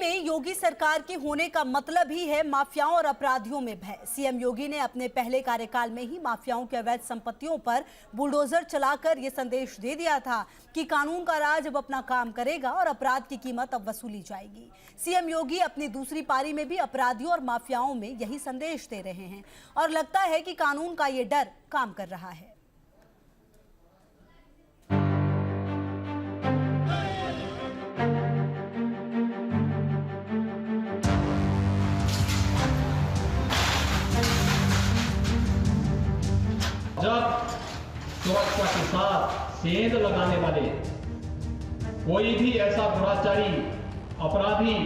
में योगी सरकार के होने का मतलब ही है माफियाओं और अपराधियों में भय। सीएम योगी ने अपने पहले कार्यकाल में ही माफियाओं के अवैध संपत्तियों पर बुलडोजर चलाकर यह संदेश दे दिया था कि कानून का राज अब अपना काम करेगा और अपराध की कीमत अब वसूली जाएगी। सीएम योगी अपनी दूसरी पारी में भी अपराधियों और माफियाओं में यही संदेश दे रहे हैं और लगता है कि कानून का ये डर काम कर रहा है। जब सुरक्षा के साथ सेंध लगाने वाले कोई भी ऐसा दुराचारी अपराधी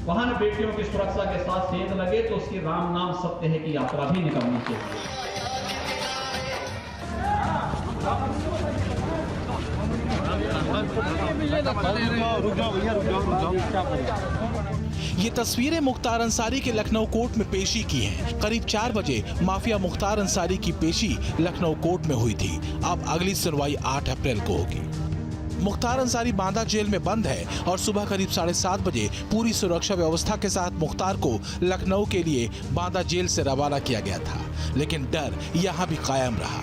वाहन बेटियों की सुरक्षा के साथ सेंध लगे तो उसकी राम नाम सत्य है कि अपराधी निकलनी चाहिए। ये तस्वीरें मुख्तार अंसारी के लखनऊ कोर्ट में पेशी की हैं। करीब 4 बजे माफिया मुख्तार अंसारी की पेशी लखनऊ कोर्ट में हुई थी। अब अगली सुनवाई 8 अप्रैल को होगी। मुख्तार अंसारी बांदा जेल में बंद है और सुबह करीब 7:30 बजे पूरी सुरक्षा व्यवस्था के साथ मुख्तार को लखनऊ के लिए बांदा जेल से रवाना किया गया था, लेकिन डर यहाँ भी कायम रहा।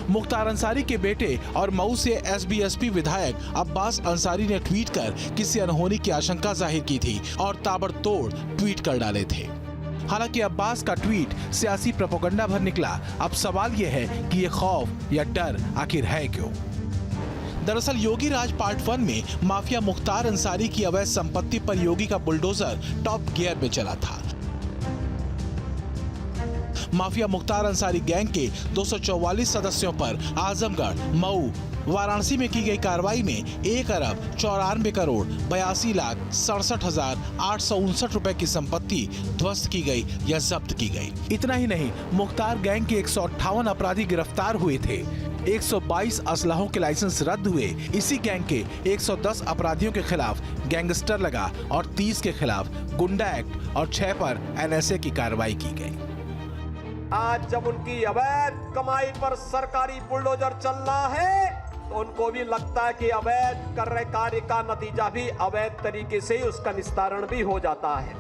मुख्तार अंसारी के बेटे और मऊ से एसबीएसपी विधायक अब्बास अंसारी ने ट्वीट कर किसी अनहोनी की आशंका जाहिर की थी और ताबड़तोड़ ट्वीट कर डाले थे। हालांकि अब्बास का ट्वीट सियासी प्रोपेगेंडा भर निकला। अब सवाल यह है कि ये खौफ या डर आखिर है क्यों? दरअसल योगी राज पार्ट 1 में माफिया मुख्तार अंसारी की अवैध संपत्ति पर योगी का बुलडोजर टॉप गियर में चला था। माफिया मुख्तार अंसारी गैंग के 244 सदस्यों पर आजमगढ़, मऊ, वाराणसी में की गई कार्रवाई में 1 अरब 94 करोड़ 82 लाख 67,859 रुपए की संपत्ति ध्वस्त की गई या जब्त की गई। इतना ही नहीं, मुख्तार गैंग के 158 अपराधी गिरफ्तार हुए थे। 122 असलहों के लाइसेंस रद्द हुए। इसी गैंग के 110 अपराधियों के खिलाफ गैंगस्टर लगा और 30 के खिलाफ गुंडा एक्ट और 6 पर एनएसए की कार्रवाई की गई। आज जब उनकी अवैध कमाई पर सरकारी बुलडोजर चल रहा है तो उनको भी लगता है कि अवैध कर रहे कार्य का नतीजा भी अवैध तरीके से उसका निस्तारण भी हो जाता है।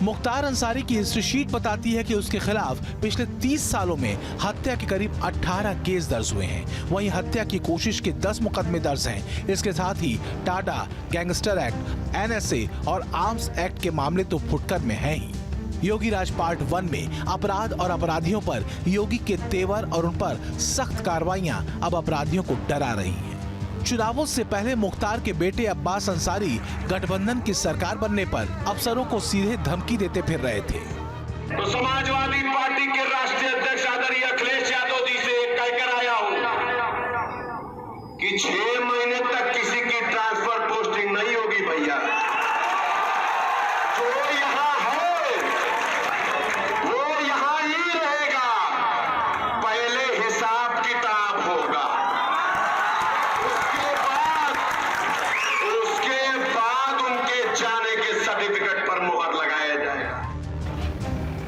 मुख्तार अंसारी की हिस्ट्री शीट बताती है कि उसके खिलाफ पिछले 30 सालों में हत्या के करीब 18 केस दर्ज हुए हैं। वहीं हत्या की कोशिश के 10 मुकदमे दर्ज हैं। इसके साथ ही टाडा, गैंगस्टर एक्ट, एनएसए और आर्म्स एक्ट के मामले तो फुटकर में हैं ही। योगी राज पार्ट 1 में अपराध और अपराधियों पर योगी के तेवर और उन पर सख्त कार्रवाइयां अब अपराधियों को डरा रही हैं। चुनावों से पहले मुख्तार के बेटे अब्बास अंसारी गठबंधन की सरकार बनने पर अफसरों को सीधे धमकी देते फिर रहे थे। तो समाजवादी पार्टी के राष्ट्रीय अध्यक्ष आदरणीय अखिलेश यादव जी से कहकर आया हूं कि 6 महीने तक किसी की ट्रांसफर पोस्टिंग नहीं होगी भैया।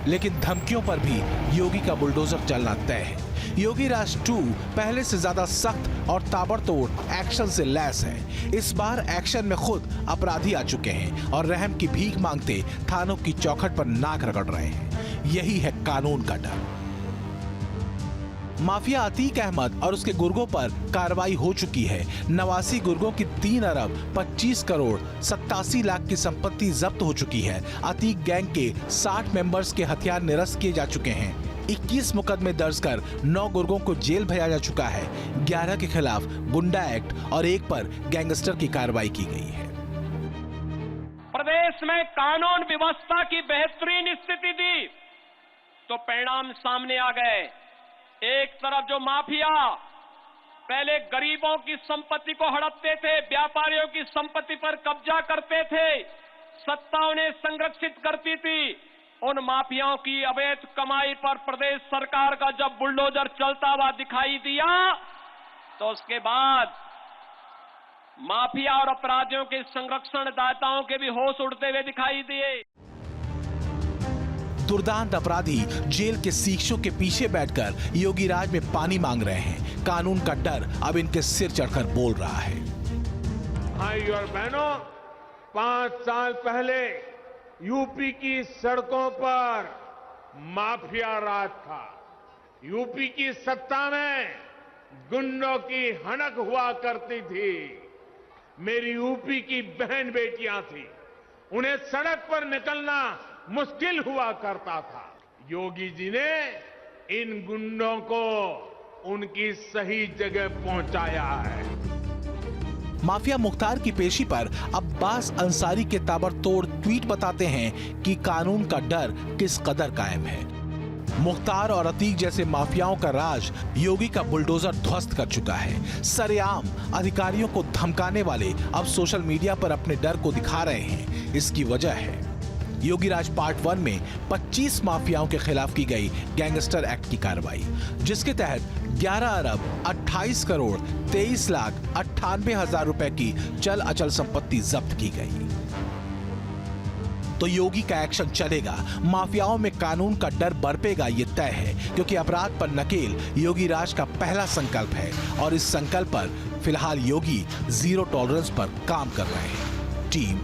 लेकिन धमकियों पर भी योगी का बुलडोजर चलना तय है। योगी राज 2 पहले से ज्यादा सख्त और ताबड़तोड़ एक्शन से लैस है। इस बार एक्शन में खुद अपराधी आ चुके हैं और रहम की भीख मांगते थानों की चौखट पर नाक रगड़ रहे हैं। यही है कानून का डर। माफिया अतीक अहमद और उसके गुर्गों पर कार्रवाई हो चुकी है। नवासी गुर्गों की 3 अरब 25 करोड़ 87 लाख की संपत्ति जब्त हो चुकी है। अतीक गैंग के 60 मेंबर्स के हथियार निरस्त किए जा चुके हैं। 21 मुकदमे दर्ज कर 9 गुर्गों को जेल भेजा जा चुका है। 11 के खिलाफ गुंडा एक्ट और 1 पर गैंगस्टर की कार्रवाई की गई है। प्रदेश में कानून व्यवस्था की बेहतरीन स्थिति थी तो परिणाम सामने आ गए। एक तरफ जो माफिया पहले गरीबों की संपत्ति को हड़पते थे, व्यापारियों की संपत्ति पर कब्जा करते थे, सत्ता उन्हें संरक्षित करती थी, उन माफियाओं की अवैध कमाई पर प्रदेश सरकार का जब बुलडोजर चलता हुआ दिखाई दिया तो उसके बाद माफिया और अपराधियों के संरक्षणदाताओं के भी होश उड़ते हुए दिखाई दिए। दुर्दांत अपराधी जेल के शीशों के पीछे बैठकर योगी राज में पानी मांग रहे हैं। कानून का डर अब इनके सिर चढ़कर बोल रहा है। भाइयों और बहनों, 5 साल पहले यूपी की सड़कों पर माफिया राज था। यूपी की सत्ता में गुंडों की हनक हुआ करती थी। मेरी यूपी की बहन बेटियां थी, उन्हें सड़क पर निकलना मुश्किल हुआ करता था। योगी जी ने इन गुंडों को उनकी सही जगह पहुंचाया है। माफिया मुख्तार की पेशी पर अब्बास अंसारी के ताबड़तोड़ ट्वीट बताते हैं कि कानून का डर किस कदर कायम है। मुख्तार और अतीक जैसे माफियाओं का राज योगी का बुलडोजर ध्वस्त कर चुका है। सरेआम अधिकारियों को धमकाने वाले अब सोशल मीडिया पर अपने डर को दिखा रहे हैं। इसकी वजह है योगी राज पार्ट 1 में 25 माफियाओं के खिलाफ की गई गैंगस्टर एक्ट की कार्रवाई, जिसके तहत 11 अरब 28 करोड़ 23 लाख 98 हजार रुपए की चल अचल संपत्ति जब्त की गई। तो योगी का एक्शन चलेगा, माफियाओं में कानून का डर बरपेगा, ये तय है, क्योंकि अपराध पर नकेल योगी राज का पहला संकल्प है और इस संकल्प पर फिलहाल योगी जीरो टॉलरेंस पर काम कर रहे हैं। टीम